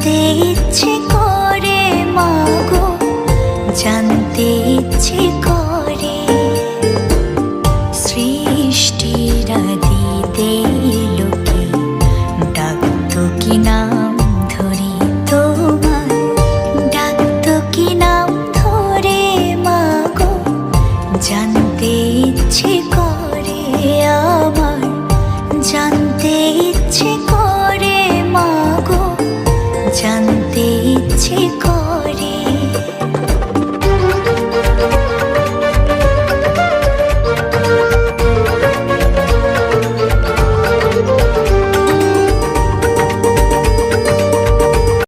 জানতে ইচ্ছে করে মাগো, জানতে ইচ্ছে করে। সৃষ্টির আদিতে লোকে ডাকতো কি নাম ধরে তোমার, ডাকতো কি নাম ধরে মাগো, জানতে ইচ্ছে করে আমার, জানতে ইচ্ছে করে মাগো, জানতে ইচ্ছে করে।